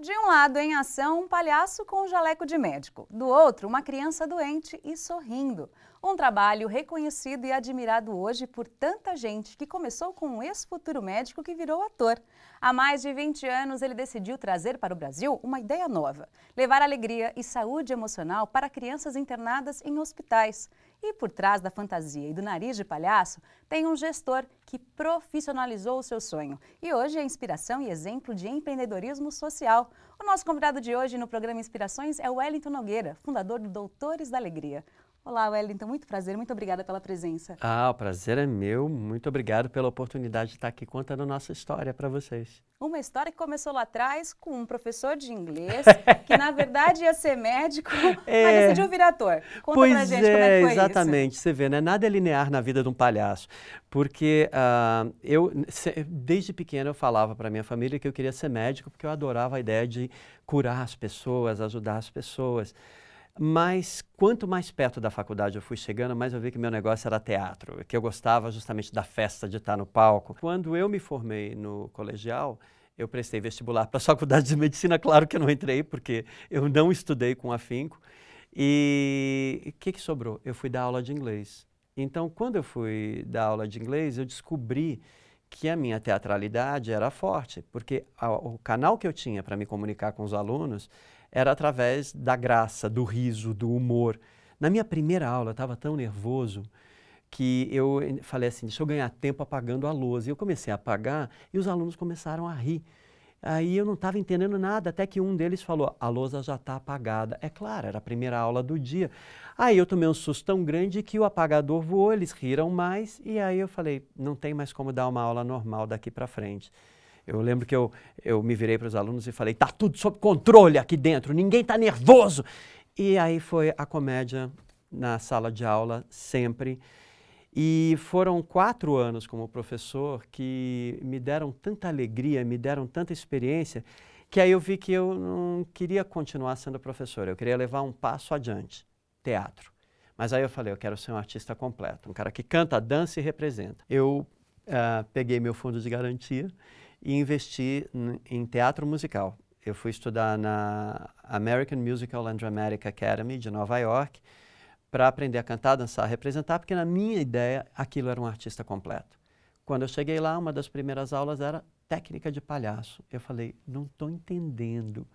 De um lado, em ação, um palhaço com um jaleco de médico. Do outro, uma criança doente e sorrindo. Um trabalho reconhecido e admirado hoje por tanta gente que começou com um ex-futuro médico que virou ator. Há mais de 20 anos, ele decidiu trazer para o Brasil uma ideia nova: levar alegria e saúde emocional para crianças internadas em hospitais. E por trás da fantasia e do nariz de palhaço, tem um gestor que profissionalizou o seu sonho. E hoje é inspiração e exemplo de empreendedorismo social. O nosso convidado de hoje no programa Inspirações é o Wellington Nogueira, fundador do Doutores da Alegria. Olá, Wellington, muito prazer, muito obrigada pela presença. O prazer é meu. Muito obrigado pela oportunidade de estar aqui contando a nossa história para vocês. Uma história que começou lá atrás com um professor de inglês, que na verdade ia ser médico, mas decidiu vir ator. Conta pra gente como é que foi exatamente. isso. Você vê, né? Nada é linear na vida de um palhaço. Porque desde pequeno, eu falava para minha família que eu queria ser médico, porque eu adorava a ideia de curar as pessoas, ajudar as pessoas. Mas quanto mais perto da faculdade eu fui chegando, mais eu vi que meu negócio era teatro, que eu gostava justamente da festa de estar no palco. Quando eu me formei no colegial, eu prestei vestibular para a faculdade de medicina. Claro que eu não entrei, porque eu não estudei com afinco. E o que sobrou? Eu fui dar aula de inglês. Então, quando eu fui dar aula de inglês, eu descobri que a minha teatralidade era forte, porque o canal que eu tinha para me comunicar com os alunos era através da graça, do riso, do humor. Na minha primeira aula, eu estava tão nervoso que eu falei assim, deixa eu ganhar tempo apagando a lousa. E eu comecei a apagar e os alunos começaram a rir. Aí eu não estava entendendo nada, até que um deles falou, a lousa já está apagada. É claro, era a primeira aula do dia. Aí eu tomei um susto tão grande que o apagador voou, eles riram mais, e aí eu falei, não tem mais como dar uma aula normal daqui para frente. Eu lembro que eu me virei para os alunos e falei, tá tudo sob controle aqui dentro, ninguém está nervoso. E aí foi a comédia na sala de aula, sempre. E foram 4 anos como professor que me deram tanta alegria, me deram tanta experiência, que aí eu vi que eu não queria continuar sendo professor, eu queria levar um passo adiante, teatro. Mas aí eu falei, eu quero ser um artista completo, um cara que canta, dança e representa. Eu peguei meu fundo de garantia e investi em teatro musical. Eu fui estudar na American Musical and Dramatic Academy de Nova York para aprender a cantar, dançar, representar, porque na minha ideia aquilo era um artista completo. Quando eu cheguei lá, uma das primeiras aulas era técnica de palhaço. Eu falei, não estou entendendo.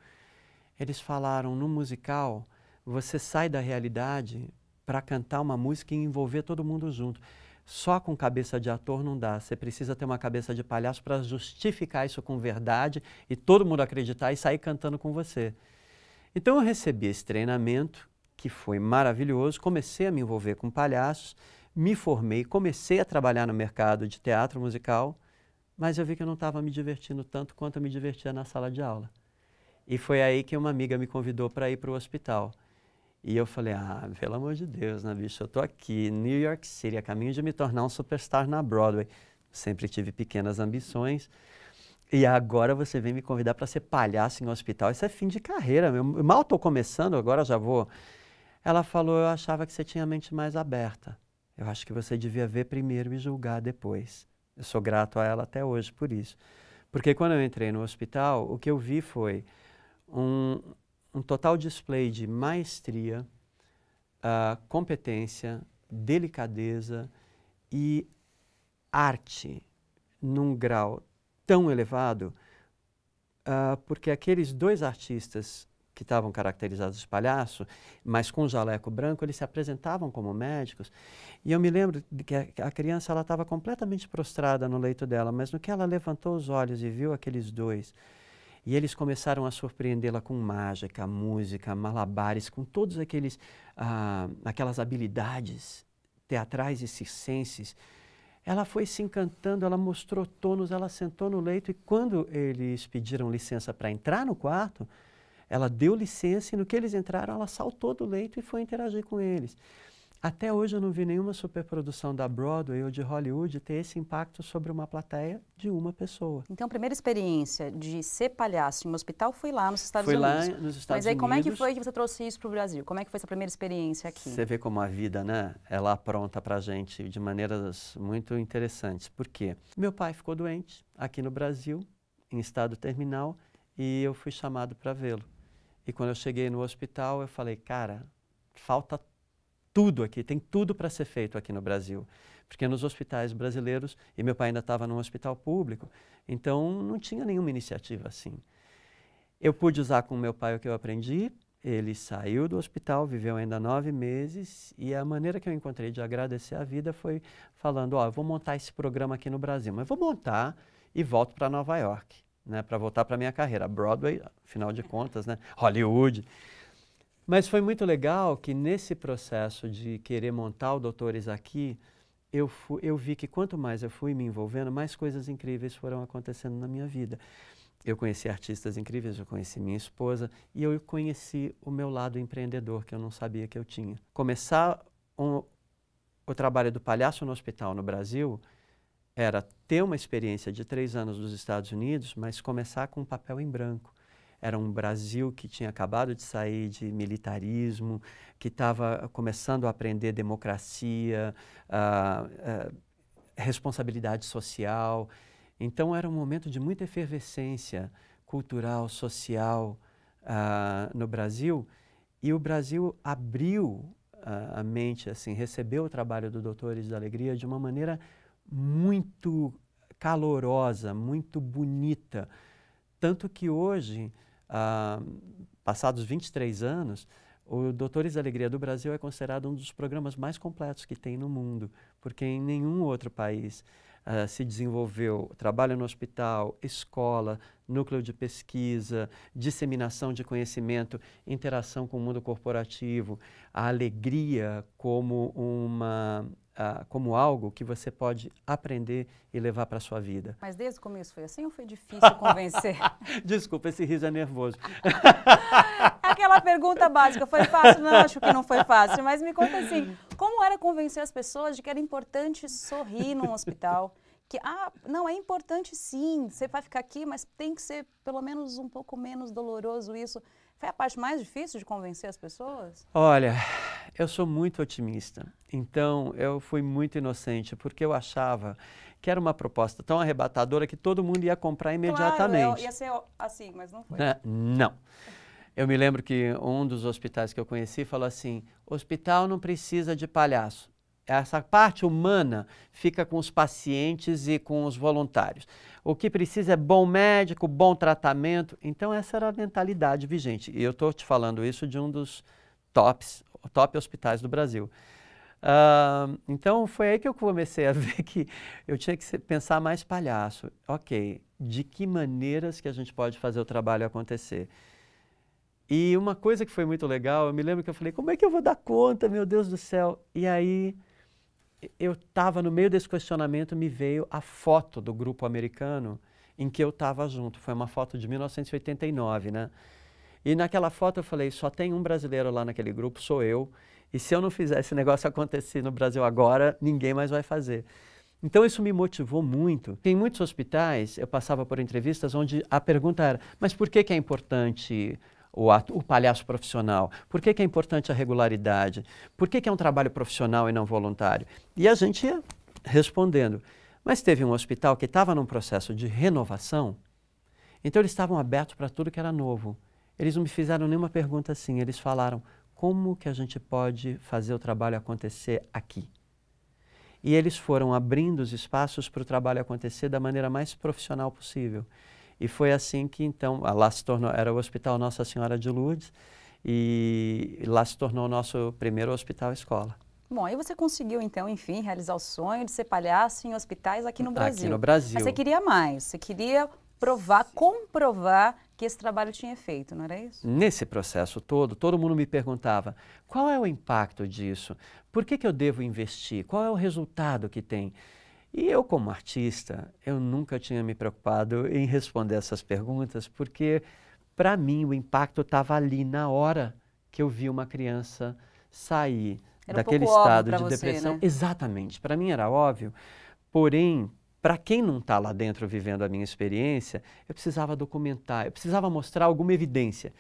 Eles falaram, no musical, você sai da realidade para cantar uma música e envolver todo mundo junto. Só com cabeça de ator não dá, você precisa ter uma cabeça de palhaço para justificar isso com verdade e todo mundo acreditar e sair cantando com você. Então eu recebi esse treinamento, que foi maravilhoso, comecei a me envolver com palhaços, me formei, comecei a trabalhar no mercado de teatro musical, mas eu vi que eu não estava me divertindo tanto quanto eu me divertia na sala de aula. E foi aí que uma amiga me convidou para ir para o hospital. E eu falei, pelo amor de Deus, né, bicho? Eu estou aqui em New York City, a caminho de me tornar um superstar na Broadway. Sempre tive pequenas ambições. E agora você vem me convidar para ser palhaço em um hospital. Isso é fim de carreira. Eu mal estou começando, agora já vou. Ela falou, eu achava que você tinha a mente mais aberta. Eu acho que você devia ver primeiro e julgar depois. Eu sou grato a ela até hoje por isso. Porque quando eu entrei no hospital, o que eu vi foi um total display de maestria, competência, delicadeza e arte num grau tão elevado, porque aqueles 2 artistas que estavam caracterizados de palhaço, mas com jaleco branco, eles se apresentavam como médicos. E eu me lembro de que a criança ela estava completamente prostrada no leito dela, mas no que ela levantou os olhos e viu aqueles 2, e eles começaram a surpreendê-la com mágica, música, malabares, com todos aquelas habilidades teatrais e circenses. Ela foi se encantando, ela mostrou tônus, ela sentou no leito e quando eles pediram licença para entrar no quarto, ela deu licença e no que eles entraram, ela saltou do leito e foi interagir com eles. Até hoje eu não vi nenhuma superprodução da Broadway ou de Hollywood ter esse impacto sobre uma plateia de uma pessoa. Então, a primeira experiência de ser palhaço em um hospital foi lá nos Estados Unidos. Foi lá nos Estados Mas aí, como é que Unidos. foi que você trouxe isso para o Brasil? Como é que foi essa primeira experiência aqui? Você vê como a vida, né? Ela apronta pra gente de maneiras muito interessantes. Por quê? Meu pai ficou doente aqui no Brasil, em estado terminal, e eu fui chamado para vê-lo. E quando eu cheguei no hospital, eu falei, cara, falta tudo aqui, tem tudo para ser feito aqui no Brasil. Porque nos hospitais brasileiros, e meu pai ainda estava num hospital público, então não tinha nenhuma iniciativa assim. Eu pude usar com meu pai o que eu aprendi, ele saiu do hospital, viveu ainda 9 meses, e a maneira que eu encontrei de agradecer a vida foi falando, ó, eu vou montar esse programa aqui no Brasil, mas vou montar e volto para Nova York, né, para voltar para a minha carreira. Broadway, afinal de contas, né, Hollywood. Mas foi muito legal que nesse processo de querer montar o Doutores aqui, eu vi que quanto mais eu fui me envolvendo, mais coisas incríveis foram acontecendo na minha vida. Eu conheci artistas incríveis, eu conheci minha esposa e eu conheci o meu lado empreendedor que eu não sabia que eu tinha. Começar o trabalho do palhaço no hospital no Brasil era ter uma experiência de 3 anos dos Estados Unidos, mas começar com um papel em branco. Era um Brasil que tinha acabado de sair de militarismo, que estava começando a aprender democracia, responsabilidade social. Então era um momento de muita efervescência cultural, social no Brasil. E o Brasil abriu a mente, assim, recebeu o trabalho do Doutores da Alegria de uma maneira muito calorosa, muito bonita. Tanto que hoje, passados 23 anos, o Doutores da Alegria do Brasil é considerado um dos programas mais completos que tem no mundo, porque em nenhum outro país se desenvolveu trabalho no hospital, escola, núcleo de pesquisa, disseminação de conhecimento, interação com o mundo corporativo, a alegria como como algo que você pode aprender e levar para a sua vida. Mas desde o começo foi assim ou foi difícil convencer? Desculpa, esse riso é nervoso. Aquela pergunta básica, foi fácil? Não, acho que não foi fácil, mas me conta assim, como era convencer as pessoas de que era importante sorrir num hospital? Que, não, é importante sim, você vai ficar aqui, mas tem que ser pelo menos um pouco menos doloroso isso. Foi a parte mais difícil de convencer as pessoas? Olha, eu sou muito otimista, então eu fui muito inocente, porque eu achava que era uma proposta tão arrebatadora que todo mundo ia comprar imediatamente. Claro, ia ser assim, mas não foi. Não. Eu me lembro que um dos hospitais que eu conheci falou assim, hospital não precisa de palhaço. Essa parte humana fica com os pacientes e com os voluntários. O que precisa é bom médico, bom tratamento. Então, essa era a mentalidade vigente. E eu estou te falando isso de um dos top hospitais do Brasil. Então, foi aí que eu comecei a ver que eu tinha que pensar mais palhaço. Ok, de que maneiras que a gente pode fazer o trabalho acontecer? E uma coisa que foi muito legal, eu me lembro que eu falei, como é que eu vou dar conta, meu Deus do céu? E aí, eu estava no meio desse questionamento, me veio a foto do grupo americano em que eu estava junto. Foi uma foto de 1989, né? E naquela foto eu falei, só tem um brasileiro lá naquele grupo, sou eu. E se eu não fizer esse negócio acontecer no Brasil agora, ninguém mais vai fazer. Então isso me motivou muito. Tem muitos hospitais, eu passava por entrevistas onde a pergunta era, mas por que é importante o palhaço profissional? Por que é importante a regularidade? Por que é um trabalho profissional e não voluntário? E a gente ia respondendo. Mas teve um hospital que estava num processo de renovação, então eles estavam abertos para tudo que era novo. Eles não me fizeram nenhuma pergunta assim, eles falaram, como que a gente pode fazer o trabalho acontecer aqui? E eles foram abrindo os espaços para o trabalho acontecer da maneira mais profissional possível. E foi assim que, então, lá se tornou, era o Hospital Nossa Senhora de Lourdes, e lá se tornou o nosso primeiro hospital-escola. Bom, aí você conseguiu, então, enfim, realizar o sonho de ser palhaço em hospitais aqui no Brasil. Aqui no Brasil. Mas você queria mais, você queria comprovar que esse trabalho tinha efeito, não era isso? Nesse processo todo mundo me perguntava, qual é o impacto disso? Por que eu devo investir? Qual é o resultado que tem? E eu, como artista, eu nunca tinha me preocupado em responder essas perguntas, porque, para mim, o impacto estava ali na hora que eu vi uma criança sair daquele estado de depressão. Né? Exatamente, para mim era óbvio, porém, para quem não está lá dentro vivendo a minha experiência, eu precisava documentar, eu precisava mostrar alguma evidência.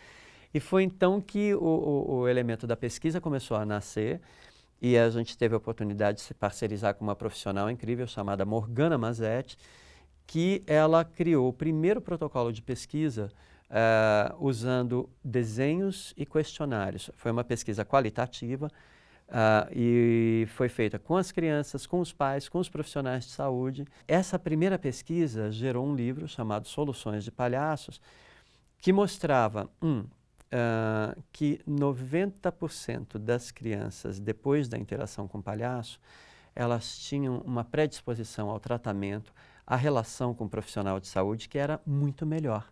E foi então que o elemento da pesquisa começou a nascer, e a gente teve a oportunidade de se parcerizar com uma profissional incrível chamada Morgana Mazetti, que ela criou o primeiro protocolo de pesquisa usando desenhos e questionários. Foi uma pesquisa qualitativa e foi feita com as crianças, com os pais, com os profissionais de saúde. Essa primeira pesquisa gerou um livro chamado Soluções de Palhaços, que mostrava, que 90% das crianças, depois da interação com o palhaço, elas tinham uma predisposição ao tratamento, à relação com o profissional de saúde, que era muito melhor.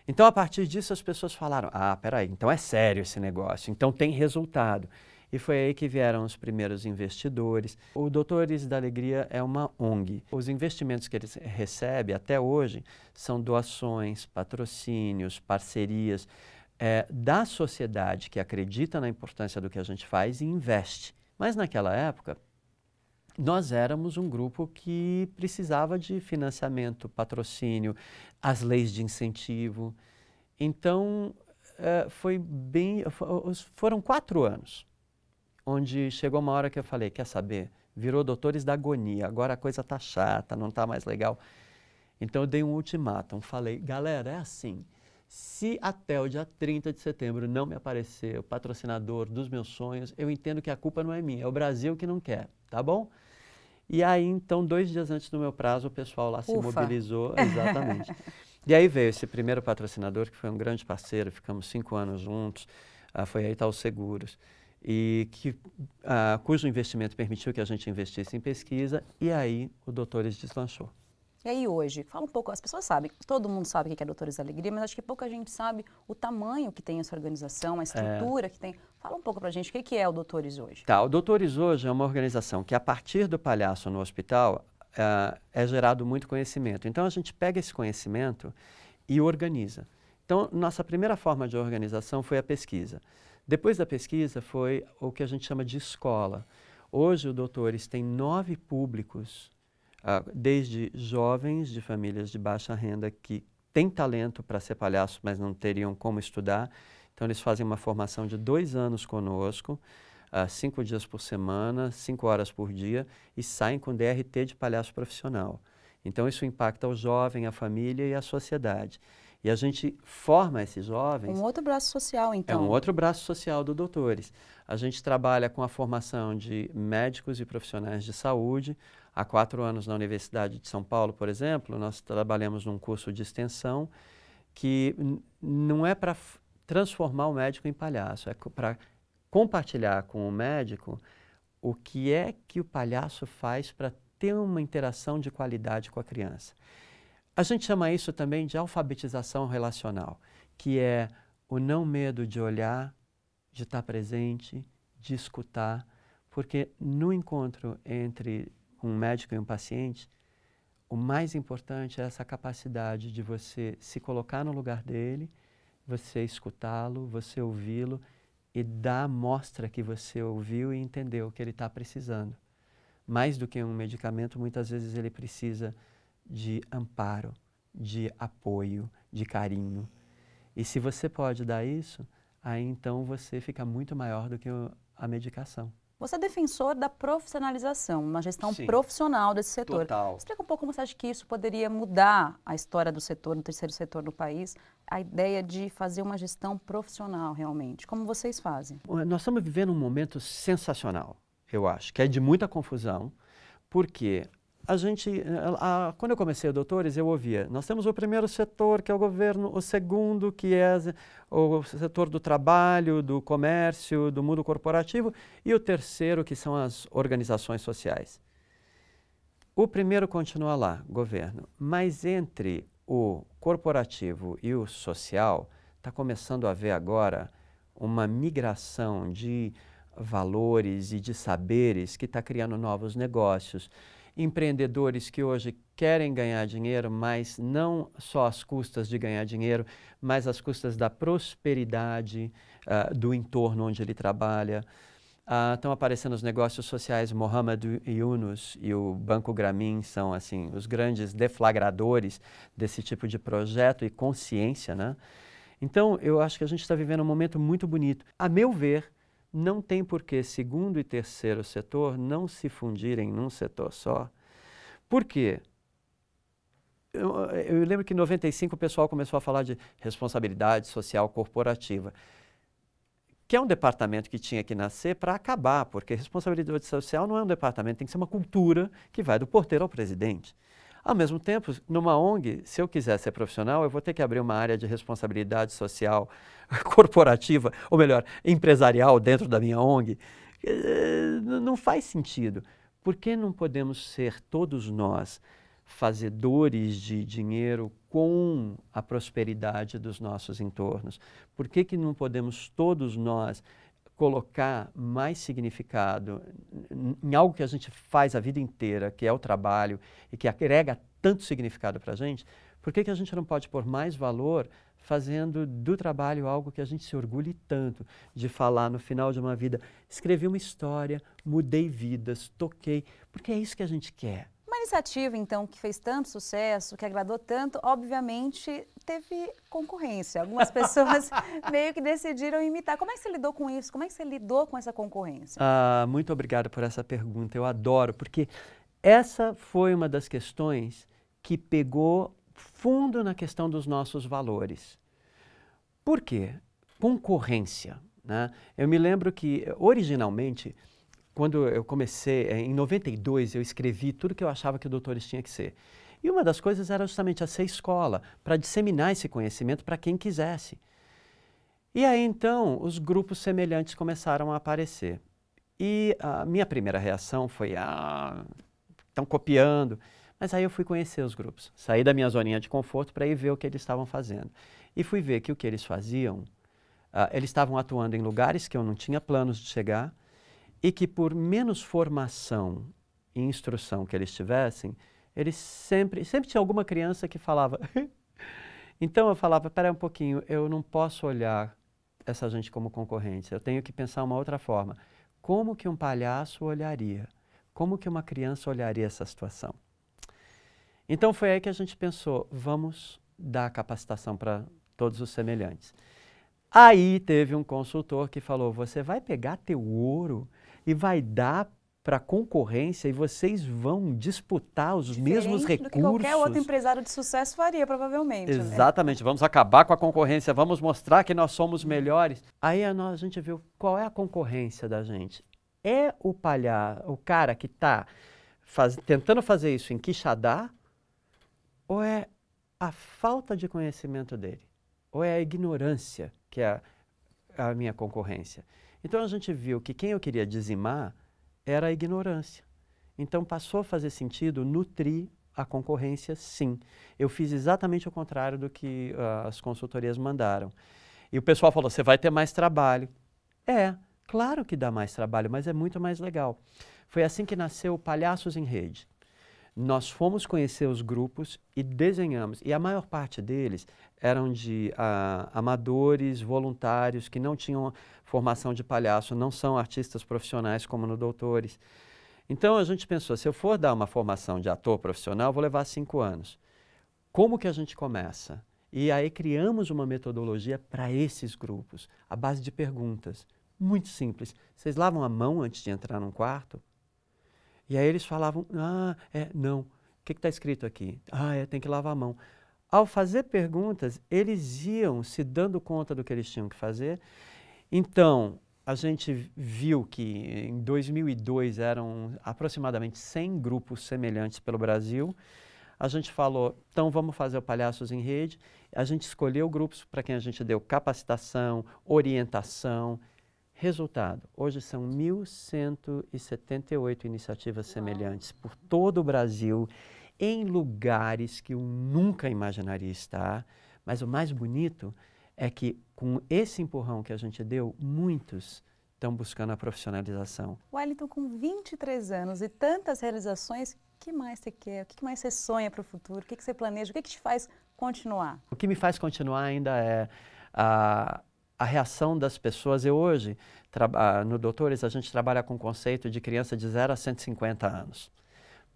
Então, a partir disso, as pessoas falaram, peraí, então é sério esse negócio, então tem resultado. E foi aí que vieram os primeiros investidores. O Doutores da Alegria é uma ONG. Os investimentos que eles recebem até hoje são doações, patrocínios, parcerias da sociedade que acredita na importância do que a gente faz e investe. Mas naquela época, nós éramos um grupo que precisava de financiamento, patrocínio, as leis de incentivo. Então, foram 4 anos, onde chegou uma hora que eu falei, quer saber, virou Doutores da Agonia, agora a coisa tá chata, não tá mais legal. Então eu dei um ultimátum, falei, galera, é assim, se até o dia 30 de setembro não me aparecer o patrocinador dos meus sonhos, eu entendo que a culpa não é minha, é o Brasil que não quer, tá bom? E aí, então, 2 dias antes do meu prazo, o pessoal lá se mobilizou, exatamente. E aí veio esse primeiro patrocinador, que foi um grande parceiro, ficamos 5 anos juntos, foi a Itaú Seguros, e cujo investimento permitiu que a gente investisse em pesquisa, e aí o Doutores deslanchou. E aí hoje, fala um pouco, as pessoas sabem, todo mundo sabe o que é Doutores da Alegria, mas acho que pouca gente sabe o tamanho que tem essa organização, a estrutura que tem. Fala um pouco pra gente, o que é o Doutores hoje? Tá, o Doutores hoje é uma organização que a partir do palhaço no hospital é gerado muito conhecimento. Então a gente pega esse conhecimento e organiza. Então nossa primeira forma de organização foi a pesquisa. Depois da pesquisa foi o que a gente chama de escola. Hoje o Doutores tem 9 públicos, desde jovens de famílias de baixa renda que têm talento para ser palhaço, mas não teriam como estudar. Então eles fazem uma formação de 2 anos conosco, 5 dias por semana, 5 horas por dia, e saem com DRT de palhaço profissional. Então isso impacta o jovem, a família e a sociedade. E a gente forma esses jovens... Um outro braço social, então. É um outro braço social do Doutores. A gente trabalha com a formação de médicos e profissionais de saúde. Há 4 anos na Universidade de São Paulo, por exemplo, nós trabalhamos num curso de extensão que não é para transformar o médico em palhaço, é para compartilhar com o médico o que é que o palhaço faz para ter uma interação de qualidade com a criança. A gente chama isso também de alfabetização relacional, que é o não medo de olhar, de estar presente, de escutar, porque no encontro entre um médico e um paciente, o mais importante é essa capacidade de você se colocar no lugar dele, você escutá-lo, você ouvi-lo e dar a mostra que você ouviu e entendeu o que ele está precisando. Mais do que um medicamento, muitas vezes ele precisa de amparo, de apoio, de carinho. E se você pode dar isso, aí então você fica muito maior do que a medicação. Você é defensor da profissionalização, uma gestão Sim, profissional desse setor. Total. Explica um pouco como você acha que isso poderia mudar a história do setor, do terceiro setor no país, a ideia de fazer uma gestão profissional realmente. Como vocês fazem? Nós estamos vivendo um momento sensacional, eu acho, que é de muita confusão, porque quando eu comecei o Doutores, eu ouvia, nós temos o primeiro setor, que é o governo, o segundo, que é o setor do trabalho, do comércio, do mundo corporativo, e o terceiro, que são as organizações sociais. O primeiro continua lá, governo, mas entre o corporativo e o social, está começando a haver agora uma migração de valores e de saberes que está criando novos negócios. Empreendedores que hoje querem ganhar dinheiro, mas não só às custas de ganhar dinheiro, mas às custas da prosperidade do entorno onde ele trabalha. Estão aparecendo os negócios sociais. Mohamed Yunus e o Banco Grameen são assim, os grandes deflagradores desse tipo de projeto e consciência, né? Então, eu acho que a gente está vivendo um momento muito bonito. A meu ver, não tem por que segundo e terceiro setor não se fundirem num setor só. Por quê? eu lembro que em 95 o pessoal começou a falar de responsabilidade social corporativa, que é um departamento que tinha que nascer para acabar, porque responsabilidade social não é um departamento, tem que ser uma cultura que vai do porteiro ao presidente. Ao mesmo tempo, numa ONG, se eu quiser ser profissional, eu vou ter que abrir uma área de responsabilidade social corporativa, ou melhor, empresarial dentro da minha ONG. Não faz sentido. Por que não podemos ser todos nós fazedores de dinheiro com a prosperidade dos nossos entornos? Por que não podemos todos nós colocar mais significado em algo que a gente faz a vida inteira, que é o trabalho, e que agrega tanto significado para a gente? Por que a gente não pode pôr mais valor fazendo do trabalho algo que a gente se orgulhe tanto de falar no final de uma vida? Escrevi uma história, mudei vidas, toquei, porque é isso que a gente quer. Uma iniciativa, então, que fez tanto sucesso, que agradou tanto, obviamente teve concorrência. Algumas pessoas meio que decidiram imitar. Como é que você lidou com isso? Como é que você lidou com essa concorrência? Muito obrigado por essa pergunta, eu adoro, porque essa foi uma das questões que pegou fundo na questão dos nossos valores. Por quê? Concorrência, né? Eu me lembro que, originalmente, quando eu comecei, em 92, eu escrevi tudo que eu achava que o Doutores tinha que ser. E uma das coisas era justamente a ser escola, para disseminar esse conhecimento para quem quisesse. E aí, então, os grupos semelhantes começaram a aparecer. E a minha primeira reação foi, estão copiando. Mas aí eu fui conhecer os grupos, saí da minha zoninha de conforto para ir ver o que eles estavam fazendo. E fui ver que o que eles faziam, eles estavam atuando em lugares que eu não tinha planos de chegar, e que por menos formação e instrução que eles tivessem, eles sempre tinha alguma criança que falava. Então eu falava, espera um pouquinho, eu não posso olhar essa gente como concorrente, eu tenho que pensar uma outra forma. Como que um palhaço olharia? Como que uma criança olharia essa situação? Então foi aí que a gente pensou, vamos dar capacitação para todos os semelhantes. Aí teve um consultor que falou, você vai pegar teu ouro e vai dar para a concorrência e vocês vão disputar os mesmos recursos. Do que qualquer outro empresário de sucesso faria, provavelmente. Exatamente, né? Vamos acabar com a concorrência, vamos mostrar que nós somos melhores. Aí a gente viu qual é a concorrência da gente. É o cara que está tentando fazer isso em Quixadá, ou é a falta de conhecimento dele? Ou é a ignorância que é a minha concorrência? Então a gente viu que quem eu queria dizimar era a ignorância. Então passou a fazer sentido nutrir a concorrência, sim. Eu fiz exatamente o contrário do que as consultorias mandaram. E o pessoal falou, você vai ter mais trabalho. Claro que dá mais trabalho, mas é muito mais legal. Foi assim que nasceu o Palhaços em Rede. Nós fomos conhecer os grupos e desenhamos, e a maior parte deles eram de amadores, voluntários, que não tinham formação de palhaço, não são artistas profissionais como no Doutores. Então a gente pensou, se eu for dar uma formação de ator profissional, vou levar 5 anos. Como que a gente começa? E aí criamos uma metodologia para esses grupos, à base de perguntas, muito simples. Vocês lavam a mão antes de entrar num quarto? E aí eles falavam, não. O que está escrito aqui? Tem que lavar a mão. Ao fazer perguntas, eles iam se dando conta do que eles tinham que fazer. Então, a gente viu que em 2002 eram aproximadamente 100 grupos semelhantes pelo Brasil. A gente falou, então vamos fazer o Palhaços em Rede. A gente escolheu grupos para quem a gente deu capacitação, orientação. Resultado, hoje são 1.178 iniciativas semelhantes por todo o Brasil, em lugares que eu nunca imaginaria estar. Mas o mais bonito é que, com esse empurrão que a gente deu, muitos estão buscando a profissionalização. Wellington, com 23 anos e tantas realizações, o que mais você quer? O que mais você sonha para o futuro? O que você planeja? O que te faz continuar? O que me faz continuar ainda é a reação das pessoas. Eu hoje, no Doutores, a gente trabalha com o conceito de criança de 0 a 150 anos.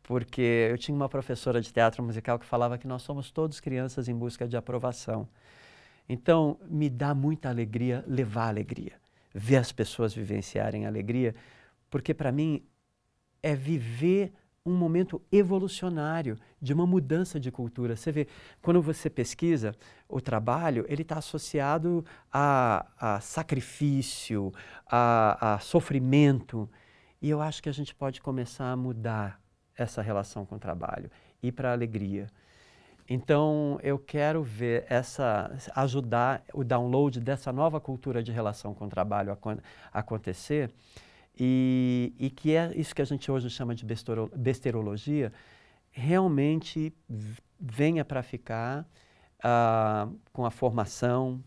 Porque eu tinha uma professora de teatro musical que falava que nós somos todos crianças em busca de aprovação. Então, me dá muita alegria levar alegria, ver as pessoas vivenciarem alegria, porque para mim é viver um momento evolucionário de uma mudança de cultura. Você vê, quando você pesquisa o trabalho, ele está associado a sacrifício, a sofrimento. E eu acho que a gente pode começar a mudar essa relação com o trabalho, ir para a alegria. Então, eu quero ver ajudar o download dessa nova cultura de relação com o trabalho acontecer, e que é isso que a gente hoje chama de besterologia, realmente venha para ficar com a formação,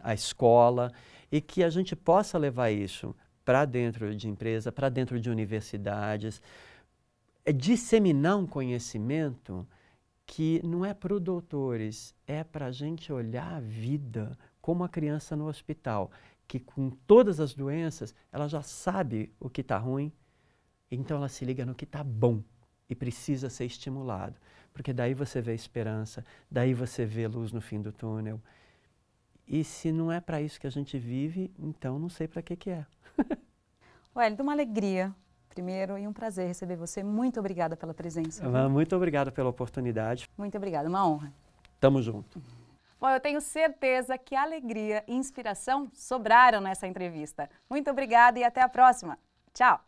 a escola, e que a gente possa levar isso para dentro de empresa, para dentro de universidades, disseminar um conhecimento que não é para os doutores, é para a gente olhar a vida como a criança no hospital, que com todas as doenças, ela já sabe o que está ruim, então ela se liga no que está bom e precisa ser estimulado, porque daí você vê esperança, daí você vê luz no fim do túnel. E se não é para isso que a gente vive, então não sei para que é. Wellington, uma alegria. Primeiro, e um prazer receber você. Muito obrigada pela presença. Muito obrigado pela oportunidade. Muito obrigada, uma honra. Tamo junto. Bom, eu tenho certeza que alegria e inspiração sobraram nessa entrevista. Muito obrigada e até a próxima. Tchau!